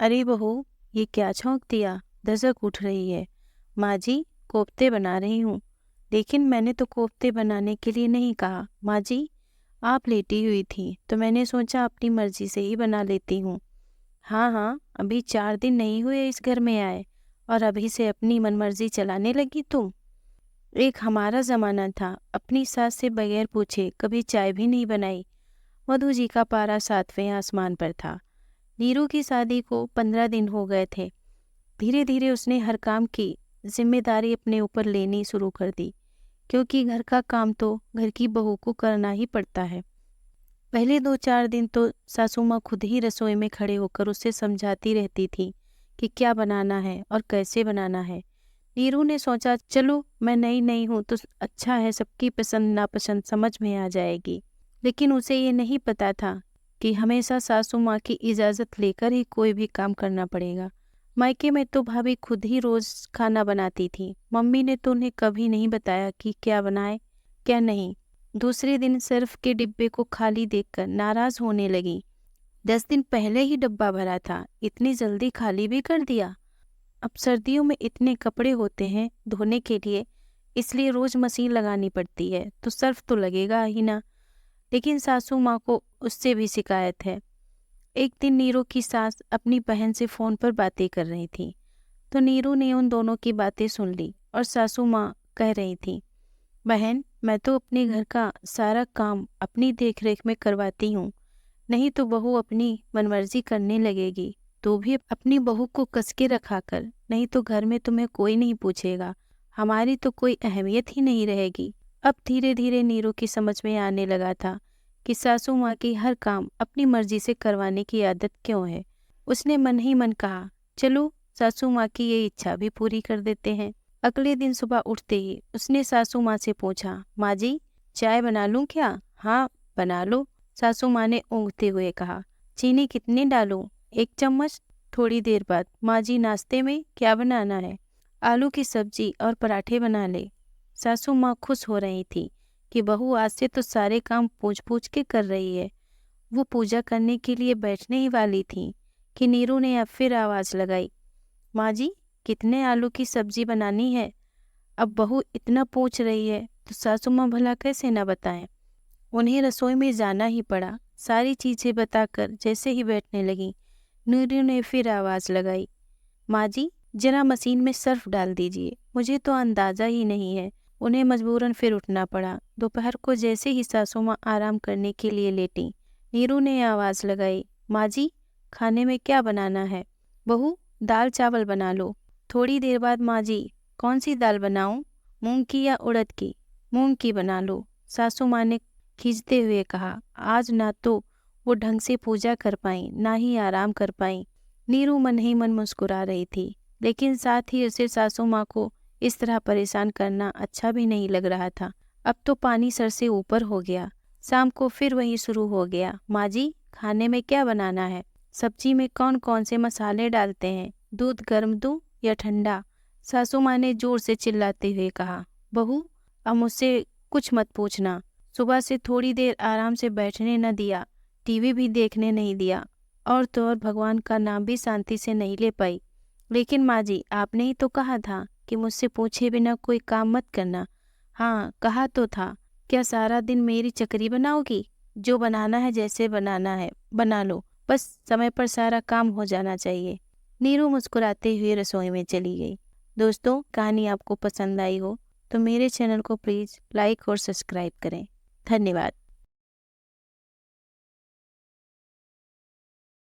अरे बहू, ये क्या छौंक दिया? दस्तक उठ रही है। माँ जी, कोफ्ते बना रही हूँ। लेकिन मैंने तो कोफ्ते बनाने के लिए नहीं कहा। माँ जी, आप लेटी हुई थी तो मैंने सोचा अपनी मर्जी से ही बना लेती हूँ। हाँ हाँ, अभी 4 दिन नहीं हुए इस घर में आए और अभी से अपनी मनमर्जी चलाने लगी तुम। एक हमारा जमाना था, अपनी सास से बगैर पूछे कभी चाय भी नहीं बनाई। मधु जी का पारा 7वें आसमान पर था। नीरू की शादी को 15 दिन हो गए थे। धीरे धीरे उसने हर काम की जिम्मेदारी अपने ऊपर लेनी शुरू कर दी, क्योंकि घर का काम तो घर की बहू को करना ही पड़ता है। पहले 2-4 दिन तो सासू माँ खुद ही रसोई में खड़े होकर उसे समझाती रहती थी कि क्या बनाना है और कैसे बनाना है। नीरू ने सोचा, चलो मैं नई नई हूँ तो अच्छा है, सबकी पसंद नापसंद समझ में आ जाएगी। लेकिन उसे ये नहीं पता था कि हमेशा सासू माँ की इजाज़त लेकर ही कोई भी काम करना पड़ेगा। मायके में तो भाभी खुद ही रोज़ खाना बनाती थी। मम्मी ने तो उन्हें कभी नहीं बताया कि क्या बनाए क्या नहीं। दूसरे दिन सर्फ के डिब्बे को खाली देखकर नाराज़ होने लगी। 10 दिन पहले ही डब्बा भरा था, इतनी जल्दी खाली भी कर दिया। अब सर्दियों में इतने कपड़े होते हैं धोने के लिए, इसलिए रोज मशीन लगानी पड़ती है तो सर्फ तो लगेगा ही ना। लेकिन सासू माँ को उससे भी शिकायत है। एक दिन नीरू की सास अपनी बहन से फोन पर बातें कर रही थी, तो नीरू ने उन दोनों की बातें सुन ली और सासू माँ कह रही थी, बहन मैं तो अपने घर का सारा काम अपनी देखरेख में करवाती हूँ, नहीं तो बहू अपनी मनमर्जी करने लगेगी। तो भी अपनी बहू को कस के रखा कर, नहीं तो घर में तुम्हें कोई नहीं पूछेगा, हमारी तो कोई अहमियत ही नहीं रहेगी। अब धीरे धीरे नीरू की समझ में आने लगा था कि सासू माँ की हर काम अपनी मर्जी से करवाने की आदत क्यों है। उसने मन ही मन कहा, चलो सासू माँ की ये इच्छा भी पूरी कर देते हैं। अगले दिन सुबह उठते ही उसने सासू माँ से पूछा, माँ जी चाय बना लूँ क्या? हाँ बना लो, सासू माँ ने ऊँघते हुए कहा। चीनी कितनी डालूं? 1 चम्मच। थोड़ी देर बाद, माँ जी नाश्ते में क्या बनाना है? आलू की सब्जी और पराठे बना ले। सासू माँ खुश हो रही थी कि बहू आज से तो सारे काम पूछ पूछ के कर रही है। वो पूजा करने के लिए बैठने ही वाली थी कि नीरू ने अब फिर आवाज़ लगाई, माँ जी कितने आलू की सब्जी बनानी है? अब बहू इतना पूछ रही है तो सासू माँ भला कैसे न बताएं। उन्हें रसोई में जाना ही पड़ा। सारी चीजें बताकर जैसे ही बैठने लगी, नीरू ने फिर आवाज लगाई, माँ जी जरा मशीन में सर्फ डाल दीजिए, मुझे तो अंदाजा ही नहीं है। उन्हें मजबूरन फिर उठना पड़ा। दोपहर को जैसे ही सासू माँ आराम करने के लिए लेटी, नीरू ने आवाज लगाई, माँ जी खाने में क्या बनाना है? बहू दाल चावल बना लो। थोड़ी देर बाद, माँ जी कौन सी दाल बनाऊं, मूंग की या उड़द की? मूंग की बना लो, सासू माँ ने खींचते हुए कहा। आज ना तो वो ढंग से पूजा कर पाई, ना ही आराम कर पाई। नीरू मन ही मन मुस्कुरा रही थी, लेकिन साथ ही उसे सासू माँ को इस तरह परेशान करना अच्छा भी नहीं लग रहा था। अब तो पानी सर से ऊपर हो गया। शाम को फिर वही शुरू हो गया, माँ जी खाने में क्या बनाना है? सब्जी में कौन कौन से मसाले डालते हैं? दूध गर्म दूं या ठंडा? सासू माँ ने जोर से चिल्लाते हुए कहा, बहू अब मुझसे कुछ मत पूछना। सुबह से थोड़ी देर आराम से बैठने न दिया, टीवी भी देखने नहीं दिया, और तो और भगवान का नाम भी शांति से नहीं ले पाई। लेकिन माँ जी आपने ही तो कहा था कि मुझसे पूछे बिना कोई काम मत करना। हाँ कहा तो था। क्या सारा दिन मेरी चकरी बनाओगी? जो बनाना है जैसे बनाना है बना लो, बस समय पर सारा काम हो जाना चाहिए। नीरू मुस्कुराते हुए रसोई में चली गई। दोस्तों कहानी आपको पसंद आई हो तो मेरे चैनल को प्लीज़ लाइक और सब्सक्राइब करें। धन्यवाद।